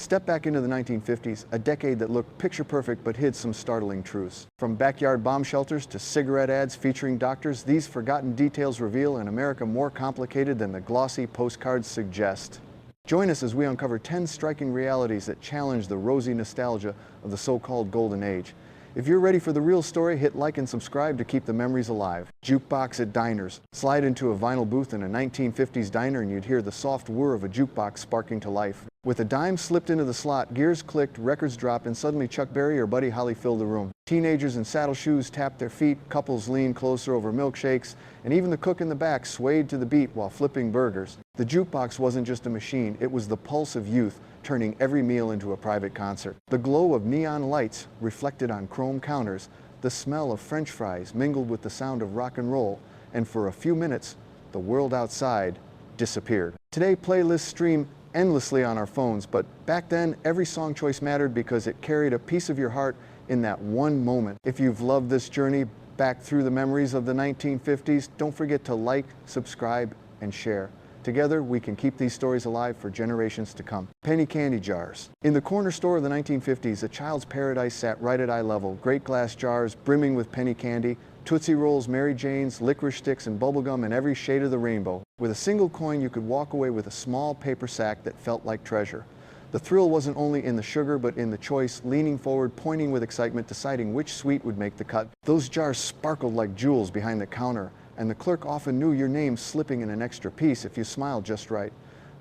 Step back into the 1950s, a decade that looked picture perfect but hid some startling truths. From backyard bomb shelters to cigarette ads featuring doctors, these forgotten details reveal an America more complicated than the glossy postcards suggest. Join us as we uncover 10 striking realities that challenge the rosy nostalgia of the so-called golden age. If you're ready for the real story, hit like and subscribe to keep the memories alive. Jukebox at diners. Slide into a vinyl booth in a 1950s diner and you'd hear the soft whir of a jukebox sparking to life. With a dime slipped into the slot, gears clicked, records dropped, and suddenly Chuck Berry or Buddy Holly filled the room. Teenagers in saddle shoes tapped their feet, couples leaned closer over milkshakes, and even the cook in the back swayed to the beat while flipping burgers. The jukebox wasn't just a machine, it was the pulse of youth, turning every meal into a private concert. The glow of neon lights reflected on chrome counters, the smell of French fries mingled with the sound of rock and roll, and for a few minutes, the world outside disappeared. Today, playlists stream endlessly on our phones, but back then, every song choice mattered because it carried a piece of your heart in that one moment. If you've loved this journey back through the memories of the 1950s, don't forget to like, subscribe, and share. Together, we can keep these stories alive for generations to come. Penny candy jars. In the corner store of the 1950s, a child's paradise sat right at eye level. Great glass jars brimming with penny candy, Tootsie Rolls, Mary Janes, licorice sticks, and bubblegum in every shade of the rainbow. With a single coin, you could walk away with a small paper sack that felt like treasure. The thrill wasn't only in the sugar, but in the choice, leaning forward, pointing with excitement, deciding which sweet would make the cut. Those jars sparkled like jewels behind the counter, and the clerk often knew your name slipping in an extra piece if you smiled just right.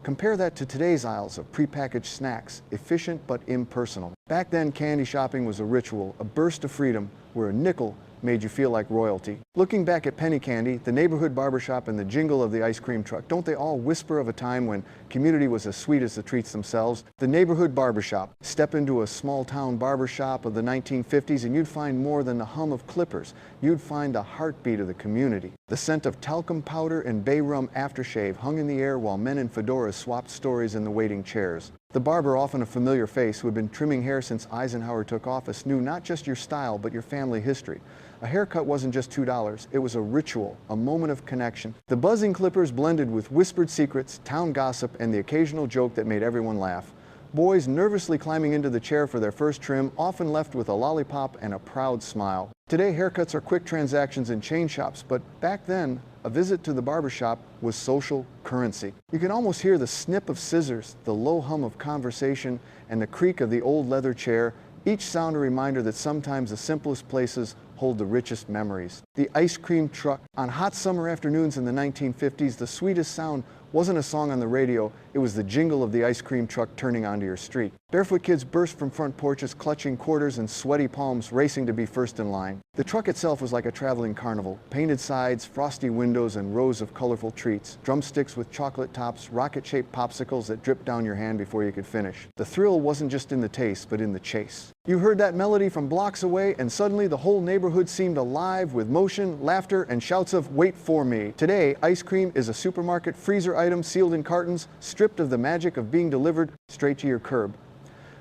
Compare that to today's aisles of prepackaged snacks, efficient but impersonal. Back then, candy shopping was a ritual, a burst of freedom, where a nickel made you feel like royalty. Looking back at penny candy, the neighborhood barbershop, and the jingle of the ice cream truck, don't they all whisper of a time when community was as sweet as the treats themselves? The neighborhood barbershop. Step into a small-town barbershop of the 1950s and you'd find more than the hum of clippers. You'd find the heartbeat of the community. The scent of talcum powder and bay rum aftershave hung in the air while men in fedoras swapped stories in the waiting chairs. The barber, often a familiar face who had been trimming hair since Eisenhower took office, knew not just your style but your family history. A haircut wasn't just $2, it was a ritual, a moment of connection. The buzzing clippers blended with whispered secrets, town gossip, and the occasional joke that made everyone laugh. Boys nervously climbing into the chair for their first trim, often left with a lollipop and a proud smile. Today, haircuts are quick transactions in chain shops, but back then, a visit to the barbershop was social currency. You can almost hear the snip of scissors, the low hum of conversation, and the creak of the old leather chair, each sound a reminder that sometimes the simplest places hold the richest memories. The ice cream truck. On hot summer afternoons in the 1950s, the sweetest sound wasn't a song on the radio, it was the jingle of the ice cream truck turning onto your street. Barefoot kids burst from front porches, clutching quarters and sweaty palms, racing to be first in line. The truck itself was like a traveling carnival. Painted sides, frosty windows, and rows of colorful treats. Drumsticks with chocolate tops, rocket-shaped popsicles that dripped down your hand before you could finish. The thrill wasn't just in the taste, but in the chase. You heard that melody from blocks away, and suddenly the whole neighborhood seemed alive with motion, laughter, and shouts of "Wait for me." Today, ice cream is a supermarket freezer item sealed in cartons, stripped of the magic of being delivered straight to your curb.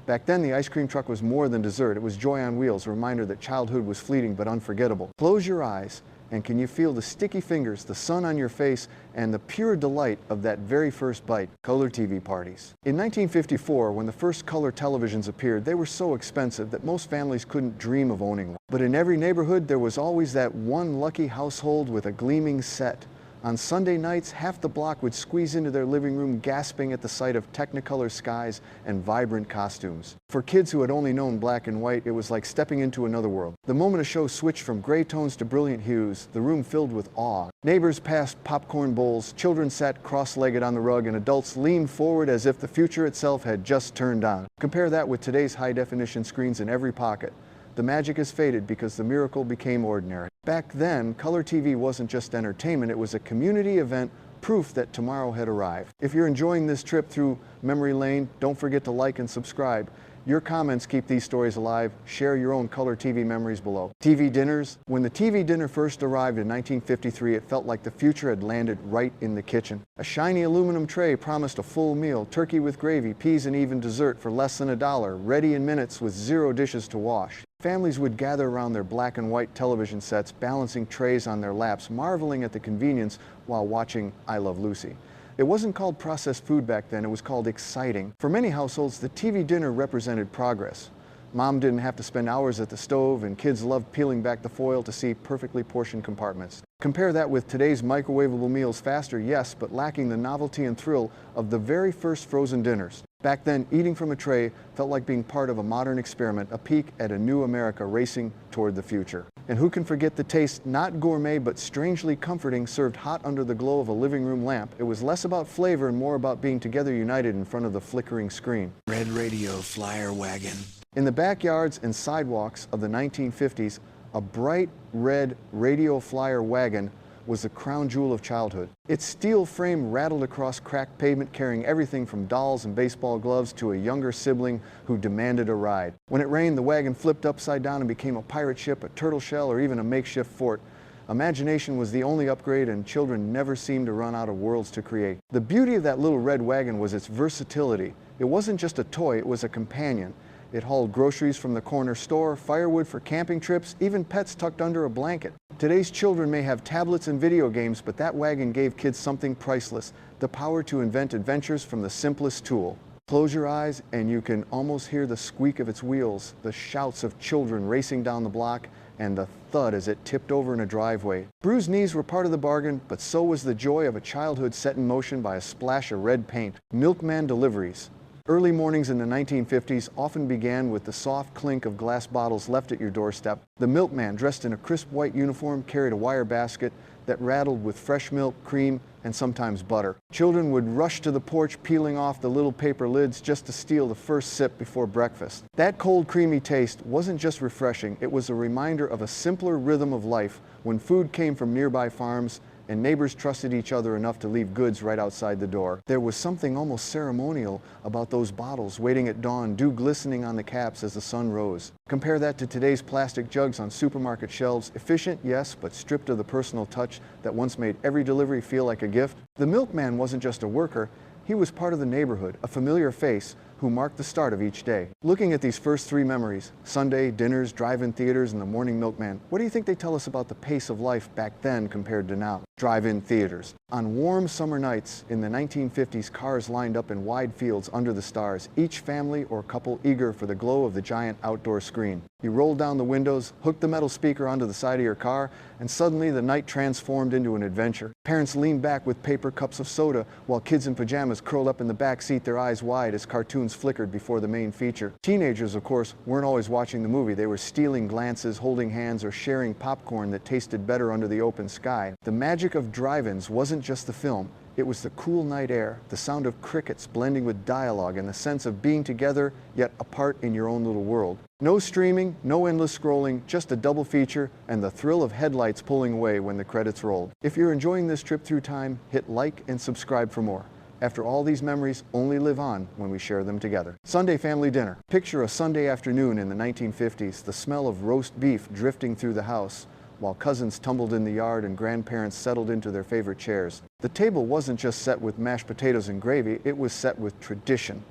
Back then, the ice cream truck was more than dessert. It was joy on wheels, a reminder that childhood was fleeting but unforgettable. Close your eyes, and can you feel the sticky fingers, the sun on your face, and the pure delight of that very first bite? Color TV parties. In 1954, when the first color televisions appeared, they were so expensive that most families couldn't dream of owning one. But in every neighborhood, there was always that one lucky household with a gleaming set. On Sunday nights, half the block would squeeze into their living room gasping at the sight of Technicolor skies and vibrant costumes. For kids who had only known black and white, it was like stepping into another world. The moment a show switched from gray tones to brilliant hues, the room filled with awe. Neighbors passed popcorn bowls, children sat cross-legged on the rug, and adults leaned forward as if the future itself had just turned on. Compare that with today's high-definition screens in every pocket. The magic has faded because the miracle became ordinary. Back then, color TV wasn't just entertainment, it was a community event, proof that tomorrow had arrived. If you're enjoying this trip through memory lane, don't forget to like and subscribe. Your comments keep these stories alive. Share your own color TV memories below. TV dinners. When the TV dinner first arrived in 1953, it felt like the future had landed right in the kitchen. A shiny aluminum tray promised a full meal, turkey with gravy, peas, and even dessert for less than $1, ready in minutes with 0 dishes to wash. Families would gather around their black and white television sets, balancing trays on their laps, marveling at the convenience while watching I Love Lucy. It wasn't called processed food back then, it was called exciting. For many households, the TV dinner represented progress. Mom didn't have to spend hours at the stove, and kids loved peeling back the foil to see perfectly portioned compartments. Compare that with today's microwavable meals, faster, yes, but lacking the novelty and thrill of the very first frozen dinners. Back then, eating from a tray felt like being part of a modern experiment, a peek at a new America racing toward the future. And who can forget the taste, not gourmet but strangely comforting, served hot under the glow of a living room lamp? It was less about flavor and more about being together united in front of the flickering screen. Red radio flyer wagon. In the backyards and sidewalks of the 1950s, a bright red radio flyer wagon was the crown jewel of childhood. Its steel frame rattled across cracked pavement, carrying everything from dolls and baseball gloves to a younger sibling who demanded a ride. When it rained, the wagon flipped upside down and became a pirate ship, a turtle shell, or even a makeshift fort. Imagination was the only upgrade, and children never seemed to run out of worlds to create. The beauty of that little red wagon was its versatility. It wasn't just a toy, it was a companion. It hauled groceries from the corner store, firewood for camping trips, even pets tucked under a blanket. Today's children may have tablets and video games, but that wagon gave kids something priceless, the power to invent adventures from the simplest tool. Close your eyes and you can almost hear the squeak of its wheels, the shouts of children racing down the block, and the thud as it tipped over in a driveway. Bruised knees were part of the bargain, but so was the joy of a childhood set in motion by a splash of red paint. Milkman deliveries. Early mornings in the 1950s often began with the soft clink of glass bottles left at your doorstep. The milkman, dressed in a crisp white uniform, carried a wire basket that rattled with fresh milk, cream, and sometimes butter. Children would rush to the porch, peeling off the little paper lids just to steal the first sip before breakfast. That cold, creamy taste wasn't just refreshing, it was a reminder of a simpler rhythm of life when food came from nearby farms and neighbors trusted each other enough to leave goods right outside the door. There was something almost ceremonial about those bottles waiting at dawn, dew glistening on the caps as the sun rose. Compare that to today's plastic jugs on supermarket shelves. Efficient, yes, but stripped of the personal touch that once made every delivery feel like a gift. The milkman wasn't just a worker, he was part of the neighborhood, a familiar face who marked the start of each day. Looking at these first three memories, Sunday, dinners, drive-in theaters, and the morning milkman, what do you think they tell us about the pace of life back then compared to now? Drive-in theaters. On warm summer nights in the 1950s, cars lined up in wide fields under the stars, each family or couple eager for the glow of the giant outdoor screen. You rolled down the windows, hooked the metal speaker onto the side of your car, and suddenly the night transformed into an adventure. Parents leaned back with paper cups of soda, while kids in pajamas curled up in the back seat, their eyes wide as cartoons flickered before the main feature. Teenagers, of course, weren't always watching the movie. They were stealing glances, holding hands, or sharing popcorn that tasted better under the open sky. The magic of drive-ins wasn't just the film. It was the cool night air, the sound of crickets blending with dialogue, and the sense of being together yet apart in your own little world. No streaming, no endless scrolling, just a double feature and the thrill of headlights pulling away when the credits rolled. If you're enjoying this trip through time, hit like and subscribe for more. After all, these memories only live on when we share them together. Sunday family dinner. Picture a Sunday afternoon in the 1950s, the smell of roast beef drifting through the house, while cousins tumbled in the yard and grandparents settled into their favorite chairs. The table wasn't just set with mashed potatoes and gravy, it was set with tradition.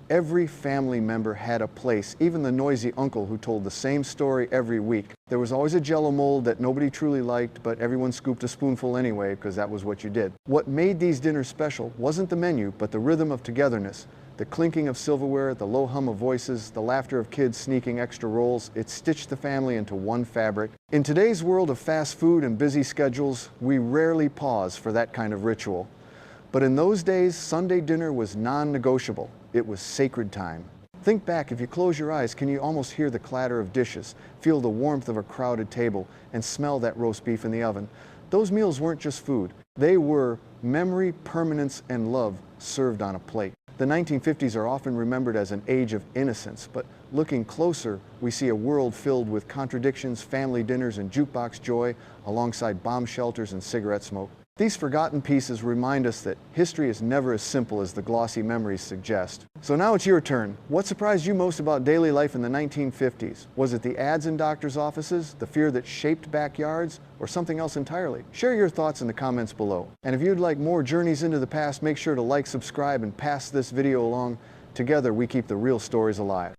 Every family member had a place, even the noisy uncle who told the same story every week. There was always a Jell-O mold that nobody truly liked, but everyone scooped a spoonful anyway because that was what you did. What made these dinners special wasn't the menu, but the rhythm of togetherness. The clinking of silverware, the low hum of voices, the laughter of kids sneaking extra rolls, it stitched the family into one fabric. In today's world of fast food and busy schedules, we rarely pause for that kind of ritual. But in those days, Sunday dinner was non-negotiable. It was sacred time. Think back, if you close your eyes, can you almost hear the clatter of dishes, feel the warmth of a crowded table, and smell that roast beef in the oven? Those meals weren't just food. They were memory, permanence, and love served on a plate. The 1950s are often remembered as an age of innocence, but looking closer, we see a world filled with contradictions, family dinners, and jukebox joy, alongside bomb shelters and cigarette smoke. These forgotten pieces remind us that history is never as simple as the glossy memories suggest. So now it's your turn. What surprised you most about daily life in the 1950s? Was it the ads in doctors' offices, the fear that shaped backyards, or something else entirely? Share your thoughts in the comments below. And if you'd like more journeys into the past, make sure to like, subscribe, and pass this video along. Together, we keep the real stories alive.